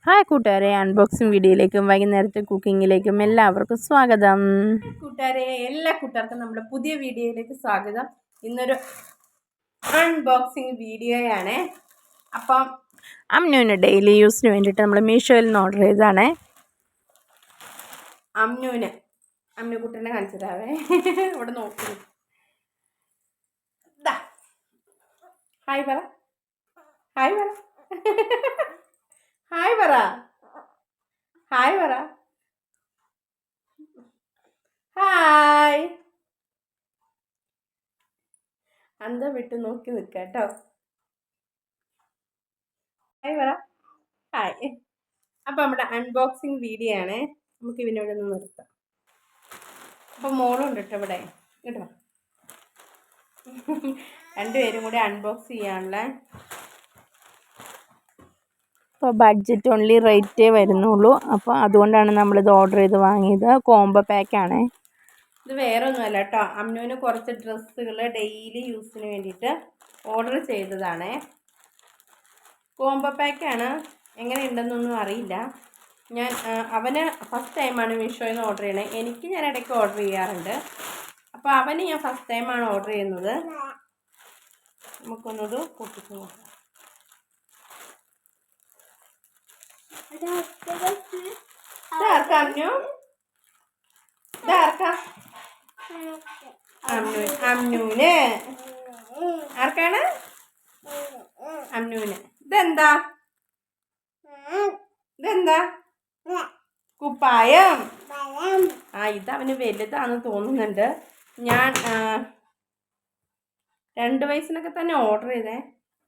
Hi കൂട്ടുകാരെ, unboxing വീഡിയോയിലേക്കും വൈകുന്നേരത്തെ കുക്കിങ്ങിലേക്കും എല്ലാവർക്കും സ്വാഗതം. കൂട്ടുകാരെ, എല്ലാ കൂട്ടുകാർക്കും നമ്മുടെ പുതിയ വീഡിയോയിലേക്ക് സ്വാഗതം. ഇന്നൊരു അൺബോക്സിങ് വീഡിയോയാണ്. അപ്പം അമ്നുവിന് ഡെയിലി യൂസിന് വേണ്ടിയിട്ട് നമ്മൾ മീഷോയിൽ നിന്ന് ഓർഡർ ചെയ്തതാണ്. അമ്നു കുട്ടനെ കാണിച്ചതാവേ. ഇവിടെ നോക്കി ഹായ് പറ, ഹായ് പറ, ഹായ് പറ, ഹായ് പറ, ഹായ്. അന്ത വിട്ട് നോക്കി നിൽക്കാട്ടോ. ഹായ് പറ, ഹായ്. അപ്പം നമ്മുടെ അൺബോക്സിങ് വീഡിയോ ആണ്. നമുക്ക് ഇവനോട് ഒന്ന് നിർത്താം. അപ്പം മോളുണ്ട് കേട്ടോ ഇവിടെ, കേട്ടോ. രണ്ടുപേരും കൂടി അൺബോക്സ് ചെയ്യാനുള്ള. അപ്പോൾ ബഡ്ജറ്റ് ഓൺലി റേറ്റേ വരുന്നുള്ളൂ. അപ്പോൾ അതുകൊണ്ടാണ് നമ്മളിത് ഓർഡർ ചെയ്ത് വാങ്ങിയത്. കോംബോ പാക്കാണ് ഇത്. വേറെ ഒന്നുമല്ല കേട്ടോ, അമ്നുവിന് കുറച്ച് ഡ്രസ്സുകൾ ഡെയിലി യൂസിന് വേണ്ടിയിട്ട് ഓർഡർ ചെയ്തതാണ്. കോംബോ പാക്കാണ്. എങ്ങനെയുണ്ടെന്നൊന്നും അറിയില്ല. ഞാൻ അവന് ഫസ്റ്റ് ടൈമാണ് മീഷോയിൽ നിന്ന് ഓർഡർ ചെയ്യണത്. എനിക്ക് ഞാൻ ഇടയ്ക്ക് ഓർഡർ ചെയ്യാറുണ്ട്. അപ്പോൾ അവന് ഞാൻ ഫസ്റ്റ് ടൈമാണ് ഓർഡർ ചെയ്യുന്നത്. നമുക്കൊന്നത് പൊട്ടിച്ച് നോക്കാം. അമ്നുവിന് ആർക്കാണ്? അമ്നുവിന്. ഇതെന്താ കുപ്പായം. ഇത് അവന് വലുതാണെന്ന് തോന്നുന്നുണ്ട്. ഞാൻ 2 വയസ്സിനൊക്കെ തന്നെ ഓർഡർ ചെയ്തേ.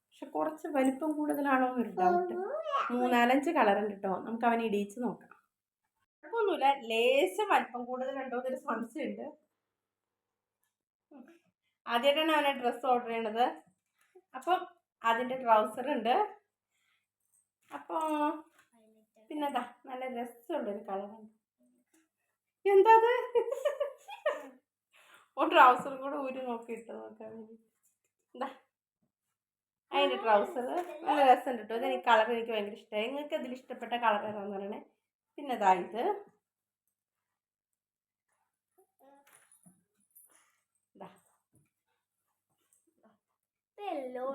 പക്ഷെ കുറച്ച് വലിപ്പം കൂടുതലാണോ എന്നൊരു ഡൗട്ട്. 3-4-5 കളറുണ്ട് കേട്ടോ. നമുക്ക് അവനെ ഇടിയിച്ച് നോക്കാം. കുഴപ്പമൊന്നുമില്ല, ലേശം വലിപ്പം കൂടുതലുണ്ടോ എന്നൊരു സംശയമുണ്ട്. ആദ്യമായിട്ടാണ് അവനെ ഡ്രസ്സ് ഓർഡർ ചെയ്യണത്. അപ്പം അതിൻ്റെ ട്രൗസർ ഉണ്ട്. അപ്പോൾ പിന്നെന്താ, നല്ല രസമുള്ളൊരു കളറുണ്ട്. എന്താ അത്? ട്രൗസറും കൂടെ ഊരി നോക്കിയിട്ട് നോക്കാൻ വേണ്ടി. എന്താ അതിൻ്റെ ട്രൗസർ നല്ല രസമുണ്ട് കേട്ടോ. ഇതെനിക്ക് കളർ എനിക്ക് ഭയങ്കര ഇഷ്ടമായി. നിങ്ങൾക്ക് അതിൽ ഇഷ്ടപ്പെട്ട കളർ ഏതാണെന്ന് പറയണേ. പിന്നെ ഇതായത്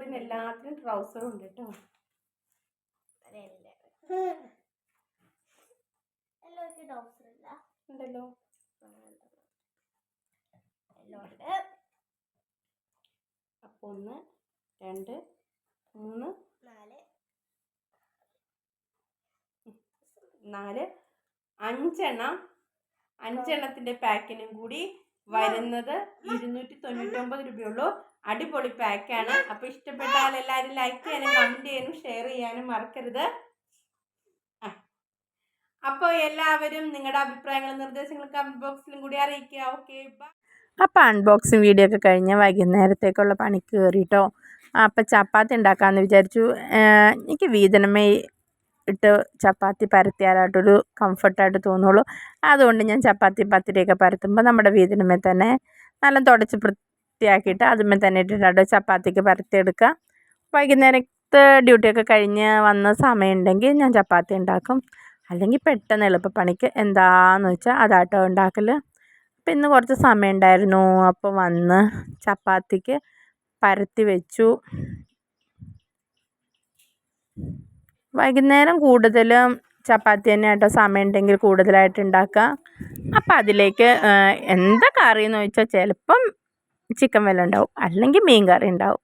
ഇതിനെല്ലാത്തിനും ട്രൗസറും ഉണ്ട് കേട്ടോ. ഉണ്ടല്ലോ. അപ്പോൾ 1 2 3 4 5 പാക്കിനും കൂടി വരുന്നത് 299 രൂപയുള്ളൂ. അടിപൊളി പാക്കാണ്. അപ്പോൾ ഇഷ്ടപ്പെട്ടാൽ എല്ലാവരും ലൈക്ക് ചെയ്യാനും കമൻറ്റ് ചെയ്യാനും ഷെയർ ചെയ്യാനും മറക്കരുത്. അപ്പോൾ എല്ലാവരും നിങ്ങളുടെ അഭിപ്രായങ്ങളും നിർദ്ദേശങ്ങളും കമൻറ്റ് ബോക്സിലും കൂടി അറിയിക്കുക. Okay, bye. അപ്പോൾ അൺബോക്സിങ് വീഡിയോ ഒക്കെ കഴിഞ്ഞ് വൈകുന്നേരത്തേക്കുള്ള പണിക്ക് കയറിയിട്ടോ. അപ്പോൾ ചപ്പാത്തി ഉണ്ടാക്കാമെന്ന് വിചാരിച്ചു. എനിക്ക് വീതനമേ ഇട്ട് ചപ്പാത്തി പരത്തിയാലായിട്ടൊരു കംഫർട്ടായിട്ട് തോന്നുള്ളൂ. അതുകൊണ്ട് ഞാൻ പത്തിരിയൊക്കെ പരത്തുമ്പോൾ നമ്മുടെ വീതനമേ തന്നെ നല്ല തുടച്ച് വൃത്തിയാക്കിയിട്ട് അതുമേ തന്നെ ഇട്ടിട്ട് ചപ്പാത്തിക്ക് പരത്തിയെടുക്കുക. വൈകുന്നേരത്തെ ഡ്യൂട്ടിയൊക്കെ കഴിഞ്ഞ് വന്ന സമയമുണ്ടെങ്കിൽ ഞാൻ ചപ്പാത്തി ഉണ്ടാക്കും. അല്ലെങ്കിൽ പെട്ടെന്ന് എളുപ്പപ്പണിക്ക് എന്താണെന്ന് വെച്ചാൽ അതാട്ടോ ഉണ്ടാക്കൽ. അപ്പം ഇന്ന് കുറച്ച് സമയം ഉണ്ടായിരുന്നു. അപ്പോൾ വന്ന് ചപ്പാത്തിക്ക് പരത്തി വെച്ചു. വൈകുന്നേരം കൂടുതലും ചപ്പാത്തി തന്നെ ആട്ടോ സമയം ഉണ്ടെങ്കിൽ കൂടുതലായിട്ട് ഉണ്ടാക്കുക. അപ്പം അതിലേക്ക് എന്താ കറിയെന്ന് ചോദിച്ചാൽ ചിലപ്പം ചിക്കൻ വല്ല ഉണ്ടാവും, അല്ലെങ്കിൽ മീൻ കറി ഉണ്ടാവും,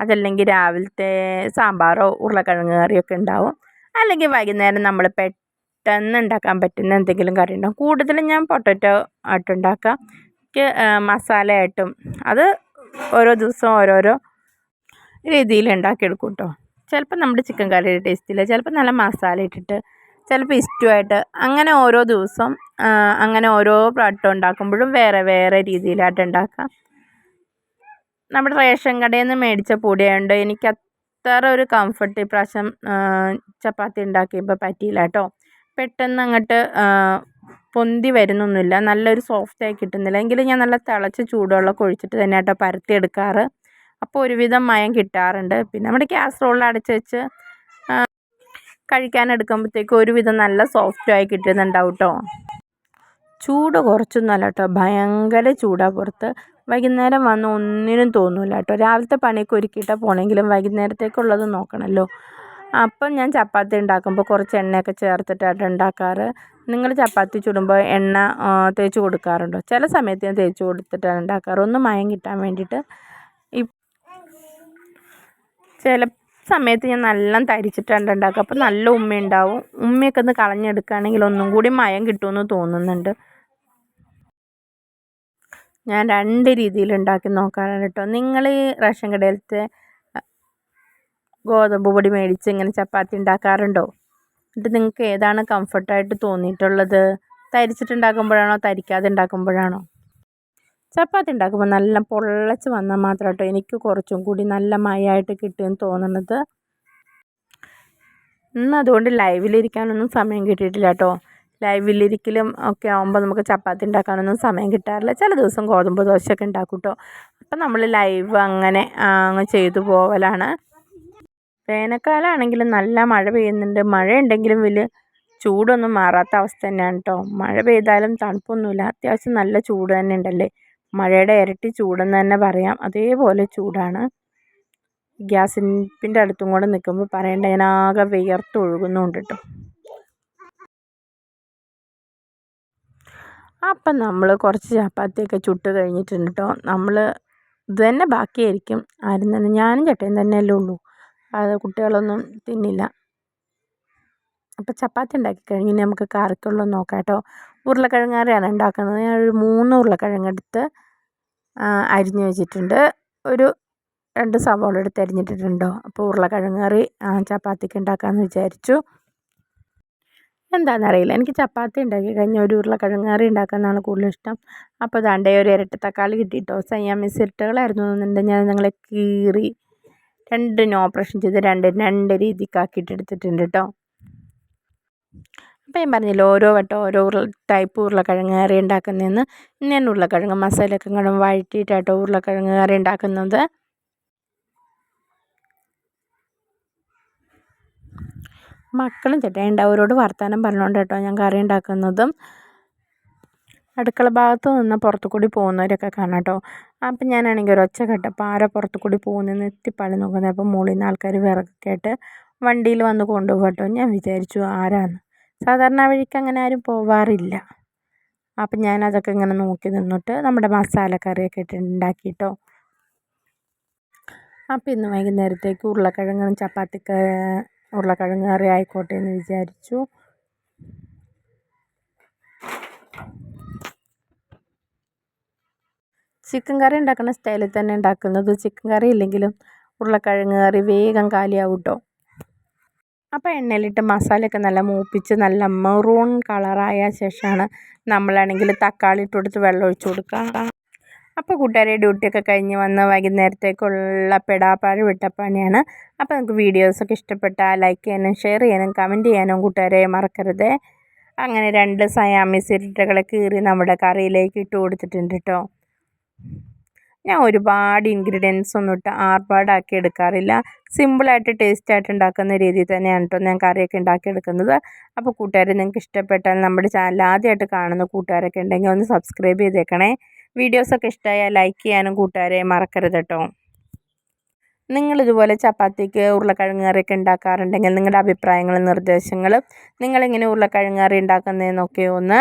അതല്ലെങ്കിൽ രാവിലത്തെ സാമ്പാറോ ഉരുളക്കിഴങ്ങ് കറിയൊക്കെ ഉണ്ടാവും, അല്ലെങ്കിൽ വൈകുന്നേരം നമ്മൾ പെട്ടെന്ന് ഉണ്ടാക്കാൻ പറ്റുന്ന എന്തെങ്കിലും കറി ഉണ്ടാവും. കൂടുതലും ഞാൻ പൊട്ടറ്റോ ആയിട്ടുണ്ടാക്കുക. എനിക്ക് മസാലയായിട്ടും അത് ഓരോ ദിവസവും ഓരോരോ രീതിയിൽ ഉണ്ടാക്കിയെടുക്കും കേട്ടോ. ചിലപ്പോൾ നമ്മുടെ ചിക്കൻ കറിയുടെ ടേസ്റ്റില്ല, ചിലപ്പോൾ നല്ല മസാല ഇട്ടിട്ട്, ചിലപ്പോൾ ഇഷ്ടമായിട്ട്, അങ്ങനെ ഓരോ ദിവസം അങ്ങനെ ഓരോ പ്രാട്ടം ഉണ്ടാക്കുമ്പോഴും വേറെ വേറെ രീതിയിലായിട്ട് ഉണ്ടാക്കാം. നമ്മുടെ റേഷൻ കടയിൽ നിന്ന് മേടിച്ച പൊടിയായതുകൊണ്ട് എനിക്ക് അത്ര ഒരു കംഫർട്ട് ഇപ്രാവശ്യം ചപ്പാത്തി ഉണ്ടാക്കിയപ്പോൾ പറ്റിയില്ല കേട്ടോ. പെട്ടെന്ന് അങ്ങോട്ട് പൊന്തി വരുന്നൊന്നുമില്ല, നല്ലൊരു സോഫ്റ്റായി കിട്ടുന്നില്ല. എങ്കിലും ഞാൻ നല്ല തിളച്ച് ചൂടുവെള്ളമൊക്കെ ഒഴിച്ചിട്ട് തന്നെ കേട്ടോ പരത്തി എടുക്കാറ്. അപ്പോൾ ഒരുവിധം മയം കിട്ടാറുണ്ട്. പിന്നെ നമ്മുടെ കാസറോളിൽ അടച്ച് വെച്ച് കഴിക്കാനെടുക്കുമ്പോഴത്തേക്കും ഒരുവിധം നല്ല സോഫ്റ്റായി കിട്ടുന്നുണ്ടാവും കേട്ടോ. ചൂട് കുറച്ചൊന്നുമല്ല കേട്ടോ, ഭയങ്കര ചൂടാണ് പുറത്ത്. വൈകുന്നേരം വന്ന് ഒന്നിനും തോന്നില്ല കേട്ടോ. രാവിലത്തെ പണിയൊക്കെ ഒരുക്കിയിട്ടാണ് പോകണമെങ്കിലും വൈകുന്നേരത്തേക്കുള്ളത് നോക്കണമല്ലോ. അപ്പം ഞാൻ ചപ്പാത്തി ഉണ്ടാക്കുമ്പോൾ കുറച്ച് എണ്ണയൊക്കെ ചേർത്തിട്ടാണ് ഉണ്ടാക്കാറ്. നിങ്ങൾ ചപ്പാത്തി ചുടുമ്പോൾ എണ്ണ തേച്ച് കൊടുക്കാറുണ്ടോ? ചില സമയത്ത് ഞാൻ തേച്ച് കൊടുത്തിട്ടാണ് ഉണ്ടാക്കാറ്, ഒന്ന് മയം കിട്ടാൻ വേണ്ടിയിട്ട്. ചില സമയത്ത് ഞാൻ നല്ല തരിച്ചിട്ടാണ് ഉണ്ടാക്കുക, അപ്പോൾ നല്ല ഉമ്മയുണ്ടാവും. ഉമ്മയൊക്കെ ഒന്ന് കളഞ്ഞെടുക്കുകയാണെങ്കിൽ ഒന്നും കൂടി മയം കിട്ടുമെന്ന് തോന്നുന്നുണ്ട്. ഞാൻ 2 രീതിയിൽ ഉണ്ടാക്കി നോക്കാറുണ്ട് കേട്ടോ. നിങ്ങൾ ഈ റേഷൻ കടയിലത്തെ ഗോതമ്പ് പൊടി മേടിച്ച് ഇങ്ങനെ ചപ്പാത്തി ഉണ്ടാക്കാറുണ്ടോ? എന്നിട്ട് നിങ്ങൾക്ക് ഏതാണ് കംഫർട്ടായിട്ട് തോന്നിയിട്ടുള്ളത്? തരിച്ചിട്ടുണ്ടാക്കുമ്പോഴാണോ തരിക്കാതെ ഉണ്ടാക്കുമ്പോഴാണോ? ചപ്പാത്തി ഉണ്ടാക്കുമ്പോൾ നല്ല പൊള്ളച്ച് വന്നാൽ മാത്രം കേട്ടോ എനിക്ക് കുറച്ചും കൂടി നല്ല മയമായിട്ട് കിട്ടുമെന്ന് തോന്നുന്നത്. ഇന്ന് അതുകൊണ്ട് ലൈവിലിരിക്കാനൊന്നും സമയം കിട്ടിയിട്ടില്ല കേട്ടോ. ലൈവിലിരിക്കലും ഒക്കെ ആകുമ്പോൾ നമുക്ക് ചപ്പാത്തി ഉണ്ടാക്കാനൊന്നും സമയം കിട്ടാറില്ല. ചില ദിവസം ഗോതമ്പ് ദോശയൊക്കെ ഉണ്ടാക്കും കേട്ടോ. അപ്പം നമ്മൾ ലൈവ് അങ്ങനെ അങ്ങ് ചെയ്തു പോവലാണ്. വേനൽക്കാലമാണെങ്കിലും നല്ല മഴ പെയ്യുന്നുണ്ട്. മഴ ഉണ്ടെങ്കിലും വലിയ ചൂടൊന്നും മാറാത്ത അവസ്ഥ തന്നെയാണ് കേട്ടോ. മഴ പെയ്താലും തണുപ്പൊന്നുമില്ല, അത്യാവശ്യം നല്ല ചൂട് തന്നെ ഉണ്ടല്ലേ. മഴയുടെ ഇരട്ടി ചൂടെന്ന് തന്നെ പറയാം, അതേപോലെ ചൂടാണ്. ഗ്യാസ് അടുപ്പിൻ്റെ അടുത്തും കൂടെ നിൽക്കുമ്പോൾ പറയേണ്ട, ഞാൻ ആകെ വിയർത്തൊഴുകുന്നുണ്ട് കേട്ടോ. അപ്പം നമ്മൾ കുറച്ച് ചപ്പാത്തിയൊക്കെ ചുട്ട് കഴിഞ്ഞിട്ടുണ്ട് കേട്ടോ. നമ്മൾ ഇത് തന്നെ ബാക്കിയായിരിക്കും. ആരും തന്നെ, ഞാനും ചേട്ടയും തന്നെയല്ലേ ഉള്ളൂ, അത് കുട്ടികളൊന്നും തിന്നില്ല. അപ്പോൾ ചപ്പാത്തി ഉണ്ടാക്കി കഴിഞ്ഞ് നമുക്ക് കറിക്കുള്ളത് നോക്കാം കേട്ടോ. ഉരുളക്കിഴങ്ങ് കറിയാണ് ഉണ്ടാക്കുന്നത്. ഞാനൊരു 3 ഉരുളക്കിഴങ്ങെടുത്ത് അരിഞ്ഞ് വെച്ചിട്ടുണ്ട്. ഒരു 2 സവാള എടുത്ത് അരിഞ്ഞിട്ടിട്ടുണ്ടോ. അപ്പോൾ ഉരുളക്കിഴങ്ങ് കറി ചപ്പാത്തിക്ക് ഉണ്ടാക്കാമെന്ന് വിചാരിച്ചു. എന്താണെന്നറിയില്ല, എനിക്ക് ചപ്പാത്തി ഉണ്ടാക്കി കഴിഞ്ഞാൽ ഒരു ഉരുളക്കിഴങ്ങ് കറി ഉണ്ടാക്കാനാണ് കൂടുതലിഷ്ടം. അപ്പോൾ ദാണ്ടേ ഒരു ഇരട്ട തക്കാളി കിട്ടിയിട്ടോ. സയ്യാമീസ് ഇരട്ടകളായിരുന്നു എന്നുണ്ടെങ്കിൽ ഞാൻ നിങ്ങളെ കീറി 2 ഓപ്പറേഷൻ ചെയ്ത് 2 രീതിക്കാക്കിയിട്ട് എടുത്തിട്ടുണ്ട് കേട്ടോ. അപ്പോൾ ഞാൻ പറഞ്ഞില്ല, ഓരോ വട്ടം ഓരോ ടൈപ്പ് ഉരുളക്കിഴങ്ങ് കറി ഉണ്ടാക്കുന്നതെന്ന്. ഞാൻ ഉരുളക്കിഴങ്ങ് മസാലയൊക്കെ ഇങ്ങനെ വഴറ്റിയിട്ടാട്ടോ ഉരുളക്കിഴങ്ങ് കറി ഉണ്ടാക്കുന്നത്. മക്കളും ചേട്ടായിണ്ട് അവരോട് വർത്തമാനം പറഞ്ഞുകൊണ്ട് കേട്ടോ ഞാൻ കറി ഉണ്ടാക്കുന്നതും. അടുക്കള ഭാഗത്ത് നിന്ന് പുറത്തു കൂടി പോകുന്നവരൊക്കെ കാണാം കേട്ടോ. അപ്പം ഞാനാണെങ്കിൽ ഒരു ഒച്ച കേട്ടപ്പോൾ ആരോ പുറത്തു കൂടി പോകുന്നതെന്ന് എത്തിപ്പാളി നോക്കുന്നത്. അപ്പോൾ മുകളിൽ നിന്ന് ആൾക്കാർ വിറകൊക്കെ ആയിട്ട് വണ്ടിയിൽ വന്ന് കൊണ്ടുപോകും കേട്ടോ. ഞാൻ വിചാരിച്ചു ആരാന്ന്. സാധാരണ വഴിക്ക് അങ്ങനെ ആരും പോവാറില്ല. അപ്പം ഞാനതൊക്കെ ഇങ്ങനെ നോക്കി നിന്നിട്ട് നമ്മുടെ മസാലക്കറിയൊക്കെ ഇട്ട് ഉണ്ടാക്കിയിട്ടോ. അപ്പോൾ ഇന്ന് വൈകുന്നേരത്തേക്ക് ഉരുളക്കിഴങ്ങും ഉരുളക്കിഴങ്ങ് കറി ആയിക്കോട്ടെ എന്ന് വിചാരിച്ചു. ചിക്കൻ കറി ഉണ്ടാക്കുന്ന സ്റ്റൈലിൽ തന്നെ ഉണ്ടാക്കുന്നത്. ചിക്കൻ കറി ഇല്ലെങ്കിലും ഉരുളക്കിഴങ്ങ് കറി വേഗം കാലിയാവും കേട്ടോ. അപ്പോൾ എണ്ണയിലിട്ട് മസാലയൊക്കെ നല്ല മൂപ്പിച്ച് നല്ല മെറൂൺ കളറായ ശേഷമാണ് നമ്മളാണെങ്കിൽ തക്കാളി ഇട്ട് കൊടുത്ത് വെള്ളം ഒഴിച്ച് കൊടുക്കുക. അപ്പോൾ കൂട്ടുകാരെ ഡ്യൂട്ടിയൊക്കെ കഴിഞ്ഞ് വന്ന് വൈകുന്നേരത്തേക്കുള്ള പെടാപ്പാട് വിട്ടപ്പണിയാണ്. അപ്പോൾ നമുക്ക് വീഡിയോസൊക്കെ ഇഷ്ടപ്പെട്ടാൽ ലൈക്ക് ചെയ്യാനും ഷെയർ ചെയ്യാനും കമൻറ്റ് ചെയ്യാനും കൂട്ടുകാരെ മറക്കരുത്. അങ്ങനെ 2 സയാമീസ് ഇരട്ടകളെ കീറി നമ്മുടെ കറിയിലേക്ക് ഇട്ട് കൊടുത്തിട്ടുണ്ട് കേട്ടോ. ഞാൻ ഒരുപാട് ഇൻഗ്രീഡിയൻസ് ഒന്നും ഇട്ട് ആർഭാടാക്കി എടുക്കാറില്ല. സിമ്പിളായിട്ട് ടേസ്റ്റായിട്ട് ഉണ്ടാക്കുന്ന രീതിയിൽ തന്നെയാണ് കേട്ടോ ഞാൻ കറിയൊക്കെ ഉണ്ടാക്കിയെടുക്കുന്നത്. അപ്പോൾ കൂട്ടുകാരെ നിങ്ങൾക്ക് ഇഷ്ടപ്പെട്ടാൽ നമ്മുടെ ചാനൽ ആദ്യമായിട്ട് കാണുന്ന കൂട്ടുകാരൊക്കെ ഉണ്ടെങ്കിൽ ഒന്ന് സബ്സ്ക്രൈബ് ചെയ്തേക്കണേ. വീഡിയോസൊക്കെ ഇഷ്ടമായാൽ ലൈക്ക് ചെയ്യാനും കൂട്ടുകാരെ മറക്കരുത് കേട്ടോ. നിങ്ങളിതുപോലെ ചപ്പാത്തിക്ക് ഉരുളക്കിഴങ്ങ് കറിയൊക്കെ ഉണ്ടാക്കാറുണ്ടെങ്കിൽ നിങ്ങളുടെ അഭിപ്രായങ്ങളും നിർദ്ദേശങ്ങളും നിങ്ങളിങ്ങനെ ഉരുളക്കിഴങ്ങ് കറി ഉണ്ടാക്കുന്നതെന്നൊക്കെ ഒന്ന്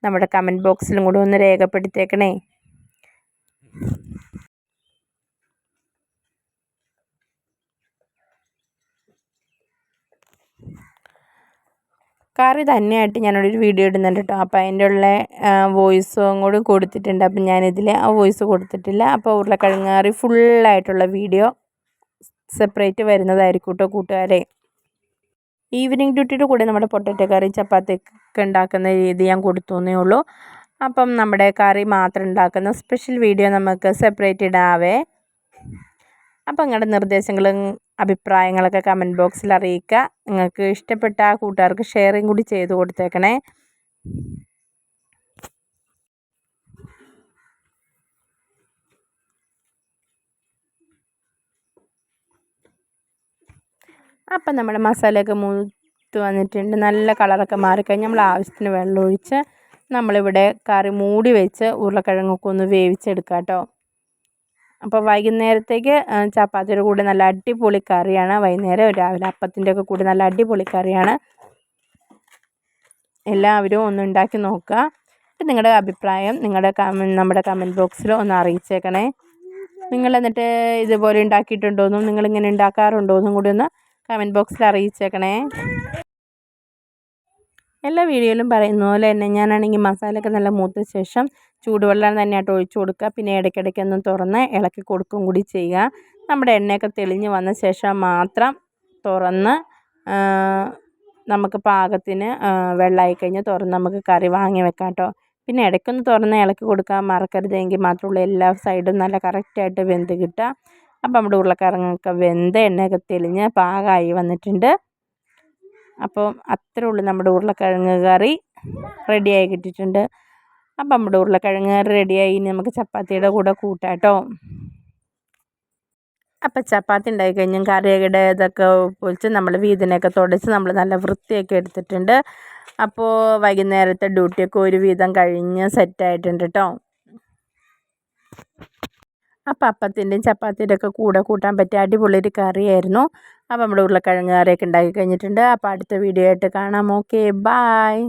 നമ്മുടെ കമൻറ്റ് ബോക്സിലും കൂടി ഒന്ന് രേഖപ്പെടുത്തിയേക്കണേ. കറി തന്നെയായിട്ട് ഞാനൊരു വീഡിയോ ഇടുന്നുണ്ട് കേട്ടോ. അപ്പോൾ അതിൻ്റെ ഉള്ള വോയിസും കൂടി കൊടുത്തിട്ടുണ്ട്. അപ്പം ഞാനിതിൽ ആ വോയിസ് കൊടുത്തിട്ടില്ല. അപ്പോൾ ഉരുളക്കിഴങ്ങ് കറി ഫുള്ളായിട്ടുള്ള വീഡിയോ സെപ്പറേറ്റ് വരുന്നതായിരിക്കും കേട്ടോ കൂട്ടുകാരെ. ഈവനിങ് ഡ്യൂട്ടിയുടെ കൂടെ നമ്മുടെ പൊട്ടറ്റോ കറി ചപ്പാത്തിയൊക്കെ ഉണ്ടാക്കുന്ന രീതി ഞാൻ കൊടുത്തുവെന്നേ ഉള്ളൂ. അപ്പം നമ്മുടെ കറി മാത്രം ഉണ്ടാക്കുന്ന സ്പെഷ്യൽ വീഡിയോ നമുക്ക് സെപ്പറേറ്റ് ഇടാവേ. അപ്പം നിങ്ങളുടെ നിർദ്ദേശങ്ങളും അഭിപ്രായങ്ങളൊക്കെ കമൻറ്റ് ബോക്സിൽ അറിയിക്കുക. നിങ്ങൾക്ക് ഇഷ്ടപ്പെട്ട ആ കൂട്ടുകാർക്ക് ഷെയറിങ് കൂടി ചെയ്ത് കൊടുത്തേക്കണേ. അപ്പം നമ്മുടെ മസാലയൊക്കെ മൂത്ത് വന്നിട്ടുണ്ട്. നല്ല കളറൊക്കെ മാറിക്കഴിഞ്ഞ് നമ്മൾ ആവശ്യത്തിന് വെള്ളം ഒഴിച്ച് നമ്മളിവിടെ കറി മൂടി വെച്ച് ഉരുളക്കിഴങ്ങൊക്കെ ഒന്ന് വേവിച്ചെടുക്കാം കേട്ടോ. അപ്പോൾ വൈകുന്നേരത്തേക്ക് ചപ്പാത്തിയുടെ കൂടെ നല്ല അടിപൊളി കറിയാണ്. വൈകുന്നേരം രാവിലെ അപ്പത്തിൻ്റെ ഒക്കെ കൂടെ നല്ല അടിപൊളി കറിയാണ്. എല്ലാവരും ഒന്ന് ഉണ്ടാക്കി നോക്കുക. നിങ്ങളുടെ അഭിപ്രായം നമ്മുടെ കമൻറ്റ് ബോക്സിൽ ഒന്ന് അറിയിച്ചേക്കണേ. നിങ്ങൾ എന്നിട്ട് ഇതുപോലെ ഉണ്ടാക്കിയിട്ടുണ്ടോയെന്നും നിങ്ങളിങ്ങനെ ഉണ്ടാക്കാറുണ്ടോയെന്നും കൂടി ഒന്ന് കമൻറ്റ് ബോക്സിൽ അറിയിച്ചേക്കണേ. എല്ലാ വീഡിയോയിലും പറയുന്ന പോലെ തന്നെ ഞാനാണെങ്കിൽ മസാലയൊക്കെ നല്ല മൂത്ത ശേഷം ചൂടുവെള്ളം തന്നെയായിട്ട് ഒഴിച്ചു കൊടുക്കുക. പിന്നെ ഇടയ്ക്കിടയ്ക്ക് ഒന്ന് തുറന്ന് ഇളക്കി കൊടുക്കും കൂടി ചെയ്യുക. നമ്മുടെ എണ്ണയൊക്കെ തെളിഞ്ഞ് വന്ന ശേഷം മാത്രം തുറന്ന് നമുക്ക് പാകത്തിന് വെള്ളമായി കഴിഞ്ഞ് തുറന്ന് നമുക്ക് കറി വാങ്ങി വെക്കാം കേട്ടോ. പിന്നെ ഇടയ്ക്കൊന്ന് തുറന്ന് ഇളക്കി കൊടുക്കാൻ മറക്കരുതെങ്കിൽ മാത്രമുള്ള എല്ലാ സൈഡും നല്ല കറക്റ്റായിട്ട് വെന്ത് കിട്ടുക. അപ്പോൾ നമ്മുടെ ഉരുളക്കിഴങ്ങൊക്കെ വെന്ത് എണ്ണയൊക്കെ തെളിഞ്ഞ് പാകമായി വന്നിട്ടുണ്ട്. അപ്പോൾ അത്രേ ഉള്ളൂ, നമ്മുടെ ഉരുളക്കിഴങ്ങ് കറി റെഡിയായി കിട്ടിയിട്ടുണ്ട്. അപ്പം നമ്മുടെ ഉരുളക്കിഴങ്ങ് കറി റെഡിയായി. ഇനി നമുക്ക് ചപ്പാത്തിയുടെ കൂടെ കൂട്ടാം കേട്ടോ. അപ്പം ചപ്പാത്തി ഉണ്ടാക്കി കഴിഞ്ഞും കറിയുടെ ഇതൊക്കെ പൊളിച്ച് നമ്മൾ വീതിനെയൊക്കെ തുടച്ച് നമ്മൾ നല്ല വൃത്തിയൊക്കെ എടുത്തിട്ടുണ്ട്. അപ്പോൾ വൈകുന്നേരത്തെ ഡ്യൂട്ടിയൊക്കെ ഒരുവിധം കഴിഞ്ഞ് സെറ്റായിട്ടുണ്ട് കേട്ടോ. അപ്പം അപ്പത്തിൻ്റെയും ചപ്പാത്തിയുടെ ഒക്കെ കൂടെ കൂട്ടാൻ പറ്റിയ അടിപൊളി ഒരു കറിയായിരുന്നു. അപ്പം നമ്മുടെ ഉരുളക്കിഴങ്ങ് കറിയൊക്കെ ഉണ്ടാക്കി കഴിഞ്ഞിട്ടുണ്ട്. അപ്പോൾ അടുത്ത വീഡിയോ ആയിട്ട് കാണാം. Okay, bye.